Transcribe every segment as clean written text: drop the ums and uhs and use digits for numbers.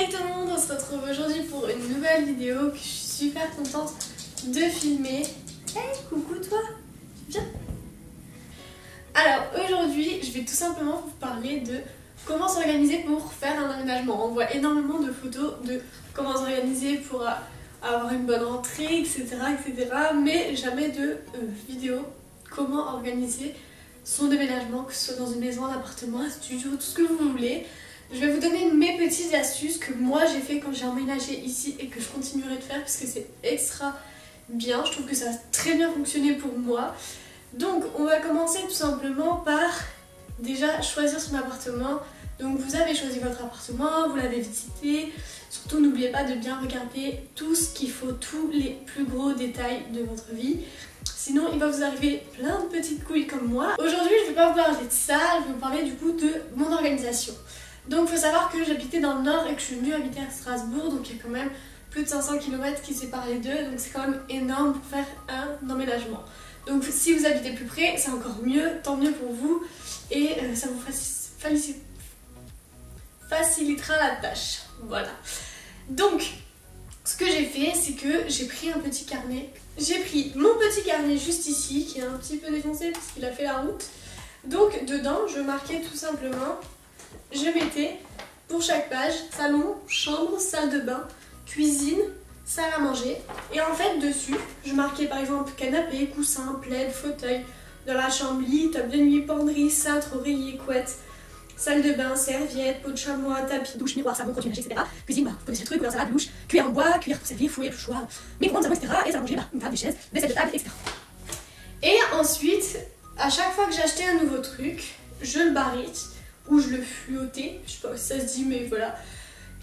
Hey tout le monde, on se retrouve aujourd'hui pour une nouvelle vidéo que je suis super contente de filmer. Hey, coucou toi, viens. Alors aujourd'hui, je vais tout simplement vous parler de comment s'organiser pour faire un aménagement. On voit énormément de photos de comment s'organiser pour avoir une bonne rentrée, etc. mais jamais de vidéo comment organiser son déménagement, que ce soit dans une maison, un appartement, un studio, tout ce que vous voulez. Je vais vous donner mes petites astuces que moi j'ai fait quand j'ai emménagé ici et que je continuerai de faire parce que c'est extra bien. Je trouve que ça a très bien fonctionné pour moi. Donc on va commencer tout simplement par déjà choisir son appartement. Donc vous avez choisi votre appartement, vous l'avez visité. Surtout n'oubliez pas de bien regarder tout ce qu'il faut, tous les plus gros détails de votre vie. Sinon il va vous arriver plein de petites couilles comme moi. Aujourd'hui je ne vais pas vous parler de ça, je vais vous parler du coup de mon organisation. Donc il faut savoir que j'habitais dans le nord et que je suis venue habiter à Strasbourg, donc il y a quand même plus de 500 km qui séparent les deux, donc c'est quand même énorme pour faire un emménagement. Donc si vous habitez plus près, c'est encore mieux, tant mieux pour vous, et ça vous facilitera la tâche. Voilà. Donc ce que j'ai fait, c'est que j'ai pris un petit carnet. J'ai pris mon petit carnet juste ici, qui est un petit peu défoncé parce qu'il a fait la route. Donc dedans, je marquais tout simplement... Je mettais pour chaque page salon, chambre, salle de bain, cuisine, salle à manger. Et en fait dessus, je marquais par exemple canapé, coussin, plaid, fauteuil, dans la chambre lit, table de nuit, penderie, cintre, oreiller, couette, salle de bain, serviette, pot de chamois, tapis, douche, miroir, savon, produit ménager, etc. Cuisine, vous connaissez le truc, couvert salade, douche, cuillère en bois, cuillère pour servir, fouet, choix, micro-ondes, savon, etc. Et salle à manger, une table, des chaises, des selles de table, etc. Et ensuite, à chaque fois que j'achetais un nouveau truc, je le barrite. Ou je le fluotais, je sais pas si ça se dit mais voilà.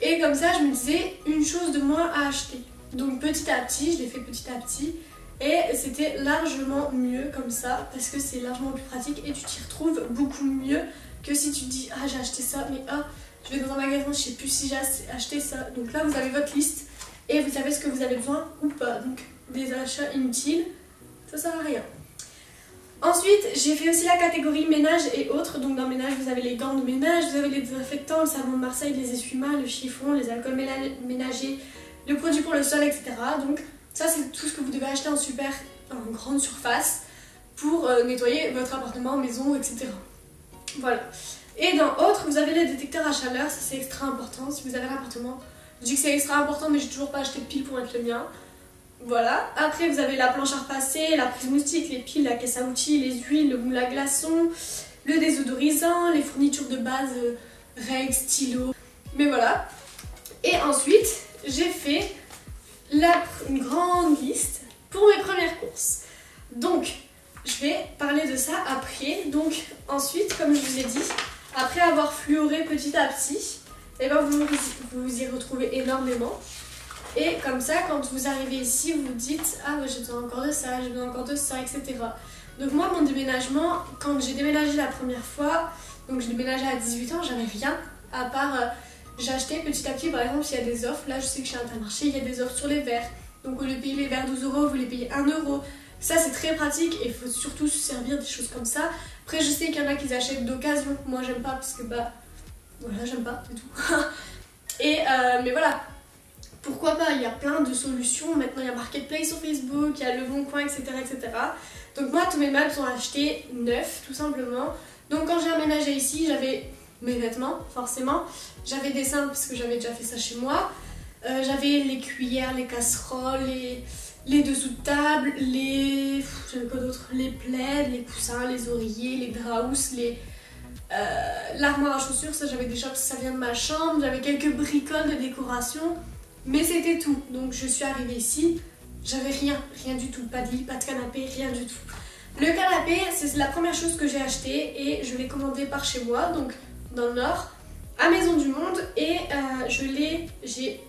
Et comme ça je me disais une chose de moins à acheter. Donc petit à petit, je l'ai fait petit à petit. Et c'était largement mieux comme ça parce que c'est largement plus pratique et tu t'y retrouves beaucoup mieux que si tu te dis ah j'ai acheté ça mais ah je vais dans un magasin, je sais plus si j'ai acheté ça. Donc là vous avez votre liste et vous savez ce que vous avez besoin ou pas. Donc des achats inutiles, ça sert à rien. Ensuite, j'ai fait aussi la catégorie ménage et autres. Donc dans ménage, vous avez les gants de ménage, vous avez les désinfectants, le savon de Marseille, les essuie-mains, le chiffon, les alcools ménagers, le produit pour le sol, etc. Donc ça, c'est tout ce que vous devez acheter en grande surface pour nettoyer votre appartement, maison, etc. Voilà. Et dans autres, vous avez les détecteurs à chaleur. Ça, c'est extra important. Si vous avez un appartement, je dis que c'est extra important, mais j'ai toujours pas acheté de piles pour mettre le mien. Voilà, après vous avez la planche à repasser, la prise moustique, les piles, la caisse à outils, les huiles, le moule à glaçons, le désodorisant, les fournitures de base, règles, stylos, mais voilà. Et ensuite, j'ai fait une grande liste pour mes premières courses. Donc, je vais parler de ça après. Donc, ensuite, comme je vous ai dit, après avoir fluoré petit à petit, et ben vous y retrouvez énormément. Et comme ça, quand vous arrivez ici, vous vous dites « Ah ouais, j'ai besoin encore de ça, j'ai besoin encore de ça, etc. » Donc moi, mon déménagement, quand j'ai déménagé la première fois, donc j'ai déménagé à 18 ans, j'avais rien, à part j'ai acheté petit à petit, par exemple, s'il y a des offres, là je sais que chez Intermarché, il y a des offres sur les verres. Donc au lieu de payer les verres 12 €, vous les payez 1 €. Ça c'est très pratique et il faut surtout se servir des choses comme ça. Après je sais qu'il y en a qui achètent d'occasion, moi j'aime pas parce que bah, voilà, j'aime pas, c'est tout. Et mais voilà. Pourquoi pas, il y a plein de solutions. Maintenant il y a Marketplace sur Facebook, il y a Le Bon Coin, etc. Donc moi tous mes meubles sont achetés neufs tout simplement. Donc quand j'ai emménagé ici, j'avais mes vêtements forcément. J'avais des cintres parce que j'avais déjà fait ça chez moi. J'avais les cuillères, les casseroles, les dessous de table, j'avais quoi d'autre, les plaids, les coussins, les oreillers, les draps, l'armoire à chaussures, ça j'avais déjà parce que ça vient de ma chambre. J'avais quelques bricoles de décoration. Mais c'était tout, donc je suis arrivée ici, j'avais rien du tout, pas de lit, pas de canapé, rien du tout. Le canapé, c'est la première chose que j'ai acheté et je l'ai commandé par chez moi, donc dans le nord, à Maison du Monde, et j'ai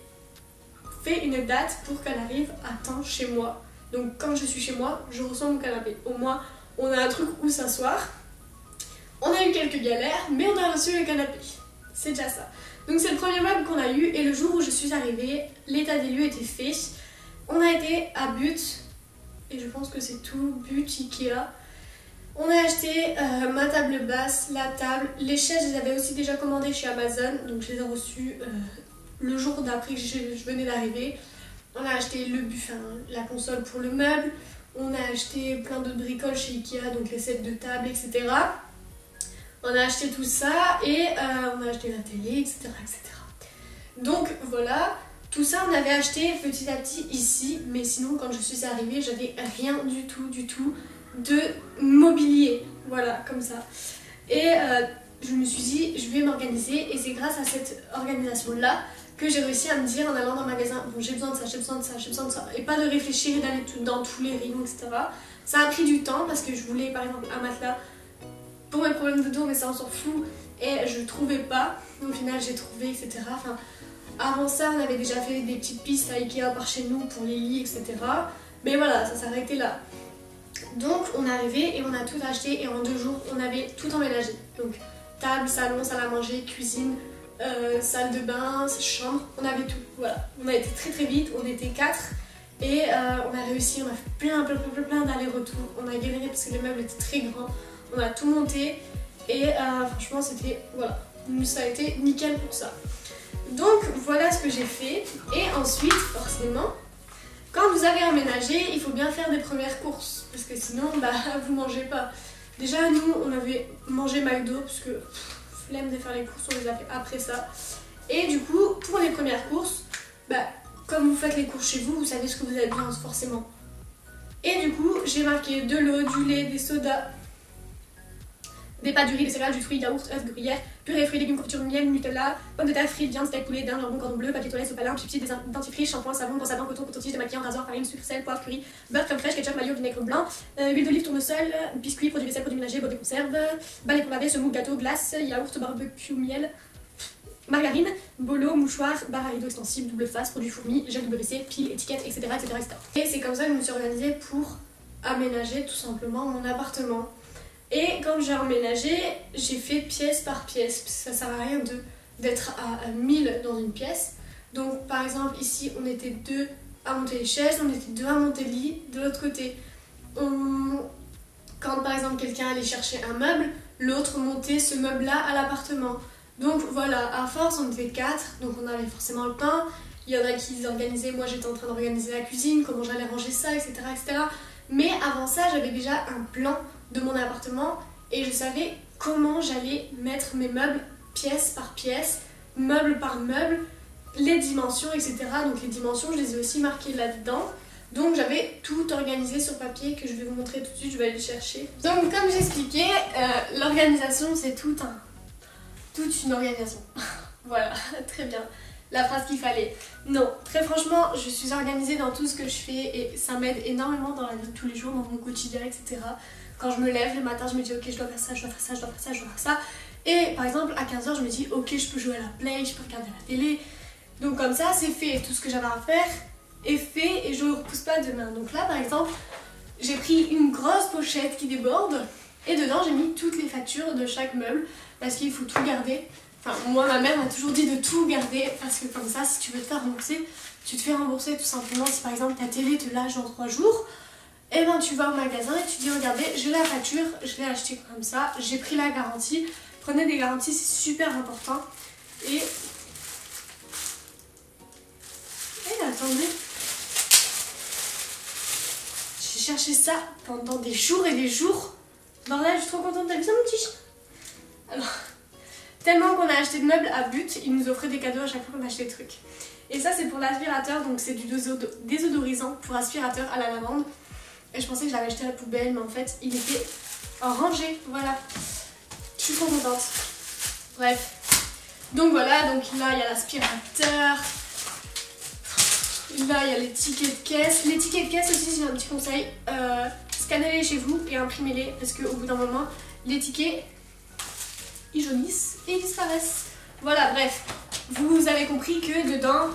fait une date pour qu'elle arrive à temps chez moi. Donc quand je suis chez moi, je reçois mon canapé. Au moins, on a un truc où s'asseoir. On a eu quelques galères, mais on a reçu le canapé. C'est déjà ça. Donc c'est le premier meuble qu'on a eu et le jour où je suis arrivée, l'état des lieux était fait. On a été à But, et je pense que c'est tout, But, Ikea. On a acheté ma table basse, la table, les chaises je les avais aussi déjà commandées chez Amazon, donc je les ai reçues le jour d'après que je venais d'arriver. On a acheté la console pour le meuble, on a acheté plein d'autres bricoles chez Ikea, donc les sets de table, etc. On a acheté tout ça et on a acheté la télé, etc., etc. Donc voilà, tout ça on avait acheté petit à petit ici, mais sinon quand je suis arrivée, j'avais rien du tout de mobilier, voilà, comme ça. Et je me suis dit, je vais m'organiser, et c'est grâce à cette organisation-là que j'ai réussi à me dire en allant dans le magasin, bon j'ai besoin de ça, j'ai besoin de ça, j'ai besoin de ça, et pas de réfléchir et d'aller dans tous les rayons, etc. Ça a pris du temps parce que je voulais par exemple un matelas pour mes problèmes de dos, mais ça on s'en fout, et je trouvais pas. Au final j'ai trouvé, etc. Enfin, avant ça on avait déjà fait des petites pistes à Ikea par chez nous pour les lits, etc. Mais voilà, ça s'arrêtait là. Donc on est arrivé et on a tout acheté, et en 2 jours on avait tout emménagé. Donc table, salon, salle à manger, cuisine, salle de bain, chambre, on avait tout. Voilà, on a été très vite, on était 4 et on a réussi, on a fait plein d'allers-retours. On a galéré parce que le meuble était très grand. On a tout monté et franchement c'était, voilà, ça a été nickel pour ça. Donc voilà ce que j'ai fait. Et ensuite forcément, quand vous avez emménagé, il faut bien faire des premières courses parce que sinon bah vous mangez pas. Déjà nous on avait mangé McDo parce que flemme de faire les courses, on les a fait après ça. Et du coup pour les premières courses, bah comme vous faites les courses chez vous, vous savez ce que vous avez besoin forcément. Et du coup j'ai marqué de l'eau, du lait, des sodas, des pâtes, du riz, des céréales, du fruit, yaourt, œufs, gruyère, purée, fruits, légumes, confiture, miel, Nutella, pommes de terre, frites, viande, steak, poulet, dinde, jambon, cordon bleu, papier toilette, sopalin, chips, dentifrice, shampoing, savon, brosse à dents, coton, coton-tige, démaquillant, rasoir, farine, sucre, sel, poivre, curry, beurre, crème fraîche, ketchup, maillot, vinaigre blanc, huile d'olive, tournesol, biscuits, produits vaisselle, produits ménagers, boîte de conserve, balai pour laver, semoule, gâteau, glace, yaourt, barbecue, miel, margarine, bolo, mouchoir, barre à rideau extensible, double face, produits fourmis, gel WC, piles, étiquettes, etc., etc., etc. Et c'est comme ça que je me suis organisée pour aménager tout simplement mon appartement. Et quand j'ai emménagé, j'ai fait pièce par pièce, parce que ça sert à rien d'être à 1000 dans une pièce. Donc par exemple ici on était 2 à monter les chaises, on était 2 à monter le lit. De l'autre côté, quand par exemple quelqu'un allait chercher un meuble, l'autre montait ce meuble-là à l'appartement. Donc voilà, à force on était 4, donc on avait forcément le pain. Il y en a qui organisaient, moi j'étais en train d'organiser la cuisine, comment j'allais ranger ça, etc., etc. Mais avant ça, j'avais déjà un plan de mon appartement et je savais comment j'allais mettre mes meubles pièce par pièce, meuble par meuble, les dimensions, etc. Donc les dimensions, je les ai aussi marquées là-dedans. Donc j'avais tout organisé sur papier que je vais vous montrer tout de suite, je vais aller le chercher. Donc comme j'expliquais, l'organisation c'est toute une organisation. Voilà, très bien. La phrase qu'il fallait. Non, très franchement, je suis organisée dans tout ce que je fais et ça m'aide énormément dans la vie de tous les jours, dans mon quotidien, etc. Quand je me lève le matin, je me dis ok, je dois faire ça, je dois faire ça, je dois faire ça, je dois faire ça. Et par exemple, à 15h, je me dis ok, je peux jouer à la play, je peux regarder la télé. Donc comme ça, c'est fait. Tout ce que j'avais à faire est fait et je ne repousse pas demain. Donc là, par exemple, j'ai pris une grosse pochette qui déborde et dedans, j'ai mis toutes les factures de chaque meuble parce qu'il faut tout garder. Enfin, moi, ma mère m'a toujours dit de tout garder parce que comme ça, si tu veux te faire rembourser, tu te fais rembourser tout simplement. Si par exemple ta télé te lâche dans 3 jours, et ben tu vas au magasin et tu dis regardez, j'ai la facture, je l'ai acheté comme ça, j'ai pris la garantie. Prenez des garanties, c'est super important. Et attendez, j'ai cherché ça pendant des jours et des jours. Bordel, je suis trop contente, t'as vu ça mon petit chien? Alors, tellement qu'on a acheté de meubles à but, ils nous offraient des cadeaux à chaque fois qu'on achetait des trucs. Et ça c'est pour l'aspirateur, donc c'est du désodorisant pour aspirateur à la lavande. Et je pensais que je l'avais acheté à la poubelle, mais en fait il était rangé, voilà. Je suis trop contente. Bref. Donc voilà, donc là il y a l'aspirateur. Là il y a les tickets de caisse. Les tickets de caisse aussi, j'ai un petit conseil. Scannez-les chez vous et imprimez-les parce qu'au bout d'un moment, les tickets ils jaunissent et ils disparaissent. Voilà, bref. Vous avez compris que dedans,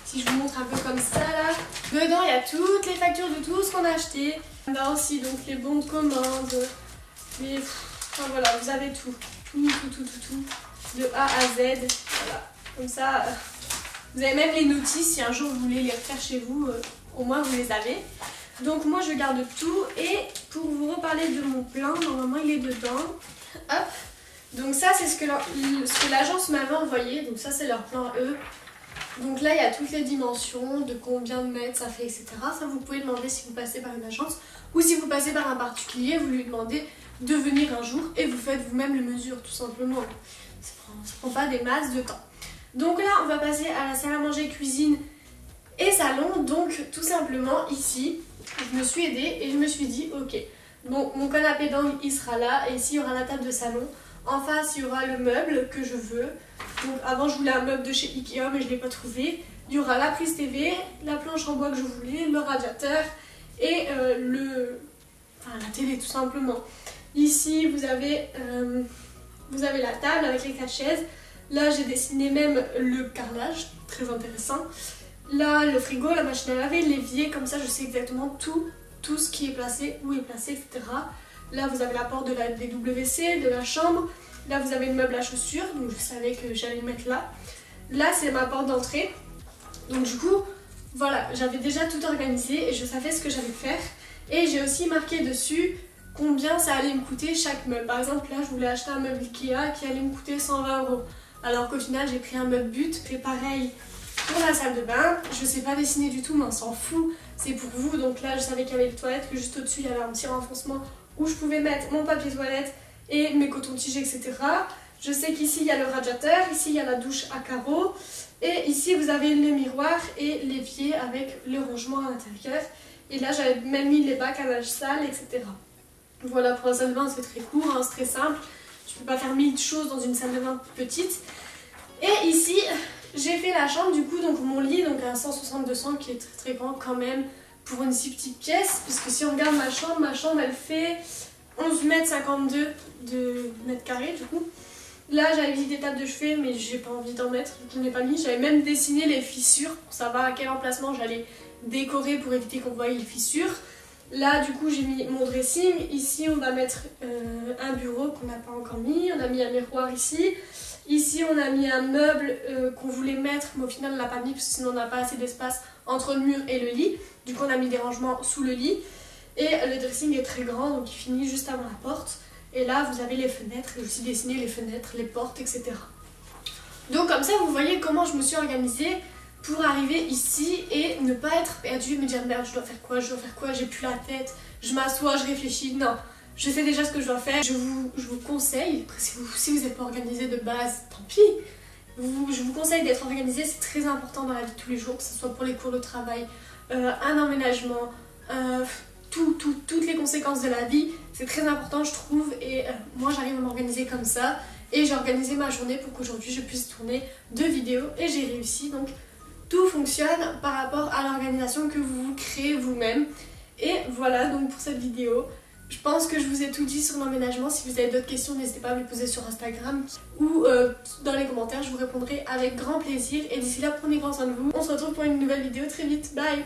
si je vous montre un peu comme ça là, dedans il y a toutes les factures de tout ce qu'on a acheté. On a aussi donc les bons de commande, les... Enfin voilà, vous avez tout. Tout. De A à Z. Voilà. Comme ça, vous avez même les notices si un jour vous voulez les refaire chez vous, au moins vous les avez. Donc moi je garde tout et pour vous reparler de mon plan, normalement il est dedans. Hop. Donc ça c'est ce que l'agence m'avait envoyé, donc ça c'est leur plan à eux. Donc là il y a toutes les dimensions, de combien de mètres ça fait, etc. Ça vous pouvez demander si vous passez par une agence ou si vous passez par un particulier, vous lui demandez de venir un jour et vous faites vous-même les mesures tout simplement. Ça prend pas des masses de temps. Donc là on va passer à la salle à manger, cuisine et salon. Donc tout simplement ici je me suis aidée et je me suis dit ok, bon, mon canapé d'angle il sera là et ici il y aura la table de salon. En face il y aura le meuble que je veux. Donc avant je voulais un meuble de chez Ikea mais je ne l'ai pas trouvé. Il y aura la prise TV, la planche en bois que je voulais, le radiateur et la télé tout simplement. Ici vous avez la table avec les 4 chaises. Là j'ai dessiné même le carrelage, très intéressant. Là le frigo, la machine à laver, l'évier, comme ça je sais exactement tout ce qui est placé, où est placé, etc. Là vous avez la porte de la WC, de la chambre. Là vous avez le meuble à chaussures, donc je savais que j'allais le mettre là. Là c'est ma porte d'entrée. Donc du coup, voilà, j'avais déjà tout organisé et je savais ce que j'allais faire. Et j'ai aussi marqué dessus combien ça allait me coûter chaque meuble. Par exemple là je voulais acheter un meuble Ikea qui allait me coûter 120 €. Alors qu'au final j'ai pris un meuble but, et pareil pour la salle de bain. Je sais pas dessiner du tout mais on s'en fout, c'est pour vous. Donc là je savais qu'il y avait les toilettes, que juste au-dessus il y avait un petit renfoncement où je pouvais mettre mon papier toilette et mes cotons-tiges, etc. Je sais qu'ici il y a le radiateur, ici il y a la douche à carreaux. Et ici vous avez le miroir et l'évier avec le rangement à l'intérieur. Et là j'avais même mis les bacs à linge sale, etc. Voilà, pour la salle de bain c'est très court, hein, c'est très simple. Je ne peux pas faire 1000 choses dans une salle de bain petite. Et ici j'ai fait la chambre du coup, donc mon lit, donc un 160-200 qui est très grand quand même pour une si petite pièce. Puisque si on regarde ma chambre elle fait 11,52 m de mètres carrés du coup. Là j'avais mis des tables de chevet mais j'ai pas envie d'en mettre, je n'ai pas mis. J'avais même dessiné les fissures pour savoir à quel emplacement j'allais décorer pour éviter qu'on voie les fissures. Là du coup j'ai mis mon dressing. Ici on va mettre un bureau qu'on n'a pas encore mis. On a mis un miroir ici. Ici on a mis un meuble qu'on voulait mettre mais au final on l'a pas mis parce que sinon on n'a pas assez d'espace entre le mur et le lit. Du coup on a mis des rangements sous le lit. Et le dressing est très grand donc il finit juste avant la porte. Et là vous avez les fenêtres, j'ai aussi dessiné les fenêtres, les portes, etc. Donc comme ça vous voyez comment je me suis organisée pour arriver ici et ne pas être perdue, me dire merde je dois faire quoi, j'ai plus la tête, je m'assois, je réfléchis. Non, je sais déjà ce que je dois faire. Je vous conseille, après si vous n'êtes pas organisé de base, tant pis. Je vous conseille d'être organisé, c'est très important dans la vie de tous les jours, que ce soit pour les cours de travail, un emménagement, toutes les conséquences de la vie, c'est très important je trouve. Et moi j'arrive à m'organiser comme ça et j'ai organisé ma journée pour qu'aujourd'hui je puisse tourner 2 vidéos et j'ai réussi. Donc tout fonctionne par rapport à l'organisation que vous créez vous-même. Et voilà donc pour cette vidéo. Je pense que je vous ai tout dit sur l'emménagement. Si vous avez d'autres questions, n'hésitez pas à me les poser sur Instagram ou dans les commentaires, je vous répondrai avec grand plaisir. Et d'ici là, prenez grand soin de vous. On se retrouve pour une nouvelle vidéo très vite. Bye!